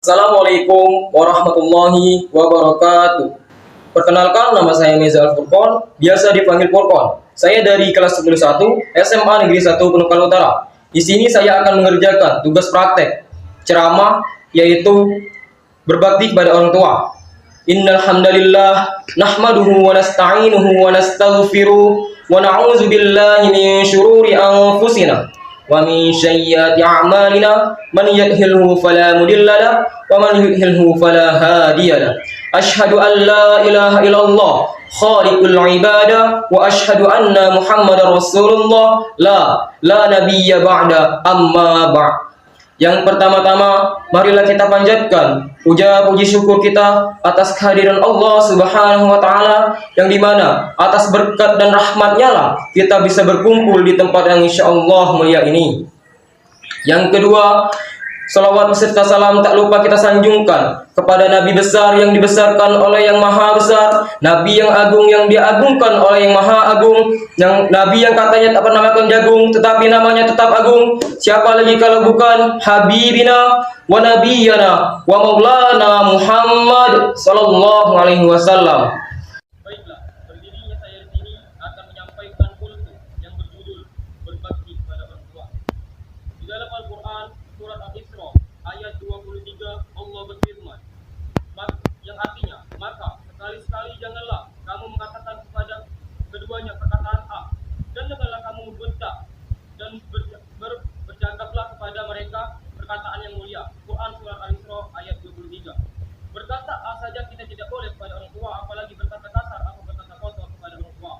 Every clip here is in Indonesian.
Assalamualaikum warahmatullahi wabarakatuh. Perkenalkan, nama saya Meza Al-Furqon, biasa dipanggil Furqon. Saya dari kelas 11 SMA Negeri 1 Penukan Utara. Di sini saya akan mengerjakan tugas praktek ceramah, yaitu berbakti kepada orang tua. Innal hamdalillah nahmaduhu wa nasta'inuhu wa nastaghfiruh wa na'udzu billahi min syururi anfusina wa min sayyiati a'malina man yahdihillahu fala mudilla lahu wa man yudlilhu fala hadiyalah. Asyhadu an la ilaha illallah khaliqul ibadah wa asyhadu anna muhammadar rasulullah la nabiyya ba'da amma ba'd. Yang pertama-tama, marilah kita panjatkan puji syukur kita atas kehadiran Allah Subhanahu wa taala, yang dimana atas berkat dan rahmatnya lah kita bisa berkumpul di tempat yang insyaallah mulia ini. Yang kedua, salawat beserta salam tak lupa kita sanjungkan kepada Nabi besar yang dibesarkan oleh yang maha besar, Nabi yang agung yang diagungkan oleh yang maha agung, yang Nabi yang katanya tak pernah makan jagung tetapi namanya tetap agung. Siapa lagi kalau bukan Habibina wa Nabiyana wa Maulana Muhammad sallallahu alaihi wasallam. Baiklah, berdirinya saya di sini akan menyampaikan kultu yang berjudul berbakti kepada orang tua. Di dalam Al-Quran surat Al-Isra ayat 23 Allah berfirman, yang artinya, maka sekali-sekali janganlah kamu mengatakan kepada keduanya perkataan A, dan janganlah kamu membentak dan bercakaplah kepada mereka perkataan yang mulia. Quran surat Al-Isra ayat 23. Berkata A saja kita tidak boleh kepada orang tua, apalagi berkata kasar atau berkata kotor kepada orang tua.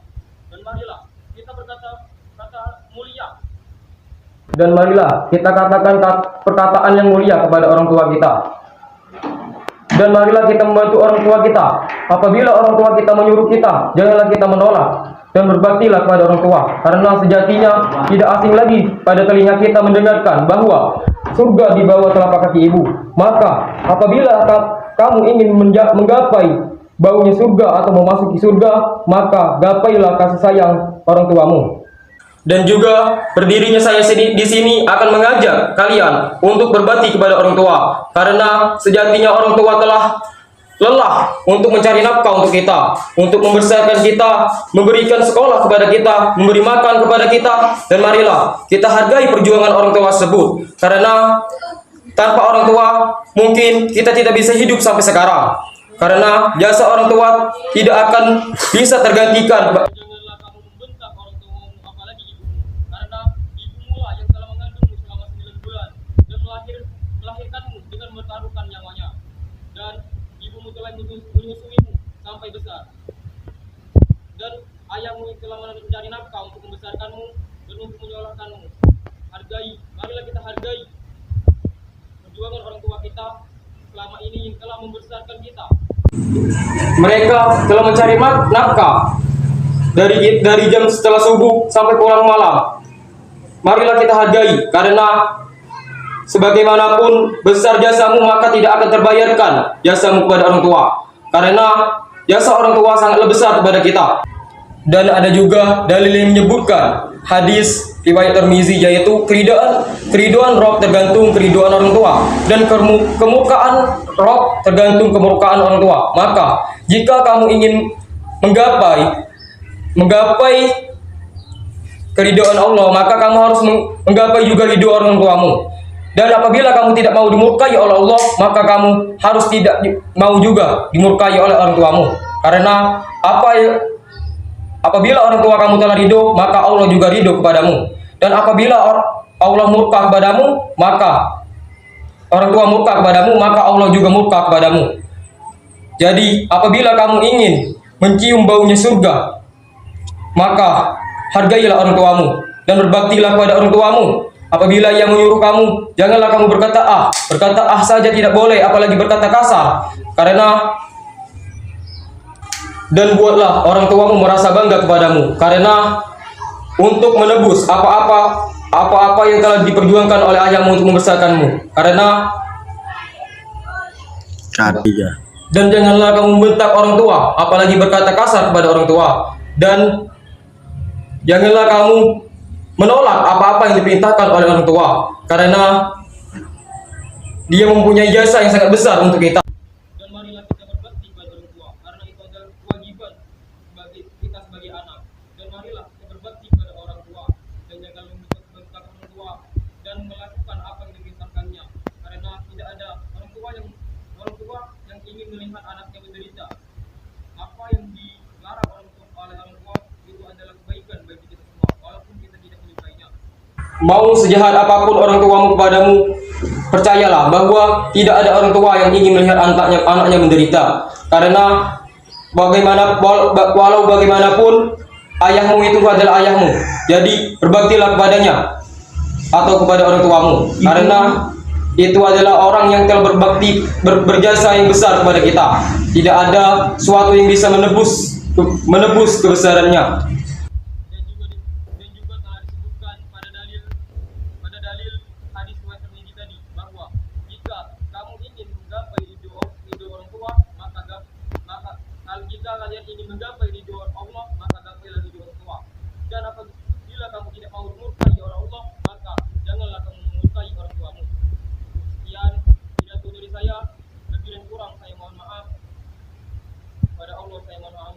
Dan marilah kita berkata kata mulia. Dan marilah kita katakan perkataan yang mulia kepada orang tua kita. Dan marilah kita membantu orang tua kita. Apabila orang tua kita menyuruh kita, janganlah kita menolak. Dan berbaktilah kepada orang tua, karena sejatinya tidak asing lagi pada telinga kita mendengarkan bahwa surga di bawah telapak kaki ibu. Maka apabila kamu ingin menggapai baunya surga atau memasuki surga, maka gapailah kasih sayang orang tuamu. Dan juga berdirinya saya di sini akan mengajak kalian untuk berbakti kepada orang tua, karena sejatinya orang tua telah lelah untuk mencari nafkah untuk kita, untuk membesarkan kita, memberikan sekolah kepada kita, memberi makan kepada kita. Dan marilah kita hargai perjuangan orang tua tersebut, karena tanpa orang tua mungkin kita tidak bisa hidup sampai sekarang, karena jasa orang tua tidak akan bisa tergantikan. Janganlah kamu membentak orang tuamu, apalagi ibumu, karena ibumu lah yang telah mengandungmu selama 9 bulan dan melahirkanmu dengan mempertaruhkan nyawanya, dan ibumu telah menyusuimu sampai besar, dan ayahmu yang telah mencari nafkah untuk membesarkanmu dan untuk menyekolahkanmu. Marilah kita hargai perjuangan orang tua kita selama ini yang telah membesarkan kita. Mereka telah mencari nafkah dari jam setelah subuh sampai pulang malam. Marilah kita hargai, karena sebagaimanapun besar jasamu, maka tidak akan terbayarkan jasamu kepada orang tua, karena jasa orang tua sangatlah besar kepada kita. Dan ada juga dalil yang menyebutkan hadis riwayat Tirmizi, yaitu keriduan Rob tergantung keriduan orang tua, dan kemurkaan Rob tergantung kemurkaan orang tua. Maka jika kamu ingin menggapai keriduan Allah, maka kamu harus menggapai juga ridho orang tuamu. Dan apabila kamu tidak mau dimurkai oleh Allah, maka kamu harus tidak mau juga dimurkai oleh orang tuamu, karena apabila orang tua kamu telah ridho, maka Allah juga ridho kepadamu. Dan apabila Allah murka kepadamu, maka orang tua murka kepadamu, maka Allah juga murka kepadamu. Jadi apabila kamu ingin mencium baunya surga, maka hargailah orang tuamu dan berbaktilah kepada orang tuamu. Apabila ia menyuruh kamu, janganlah kamu berkata saja tidak boleh, apalagi berkata kasar, dan buatlah orang tuamu merasa bangga kepadamu, karena untuk menebus apa-apa yang telah diperjuangkan oleh ayahmu untuk membesarkanmu. Dan janganlah kamu membentak orang tua, apalagi berkata kasar kepada orang tua, dan janganlah kamu menolak apa-apa yang diperintahkan oleh orang tua, karena dia mempunyai jasa yang sangat besar untuk kita. Dan marilah kita berbakti pada orang tua, karena itu adalah kewajiban bagi kita sebagai anak. Dan marilah kita berbakti pada orang tua dan jangan membentak orang tua dan melakukan apa yang diperintahkannya, karena tidak ada orang tua yang ingin melihat anaknya menderita. Apa yang dilarang oleh orang tua itu adalah kebaikan bagi kita semua, walaupun kita tidak menyukainya. Mau sejahat apapun orang tuamu kepadamu, percayalah bahwa tidak ada orang tua yang ingin melihat anaknya menderita. Karena walau bagaimanapun ayahmu itu adalah ayahmu. Jadi berbaktilah kepadanya atau kepada orang tuamu, karena itu adalah orang yang telah berbakti, berjasa yang besar kepada kita. Tidak ada sesuatu yang bisa menebus kebesarannya. Dan juga telah disebutkan pada dalil hadis riwayat Tirmidzi tadi bahwa jika kamu ingin menggapai ridho orang tua, jika kalian ingin menggapai ridho Allah, maka gapailah ridho orang tua. Dan apabila kamu tidak mau murkai orang Allah, maka janganlah kamu murkai orang tuamu. Sekian pidato dari saya, lebih dan kurang saya mohon maaf. Pada Allah saya mohon maaf.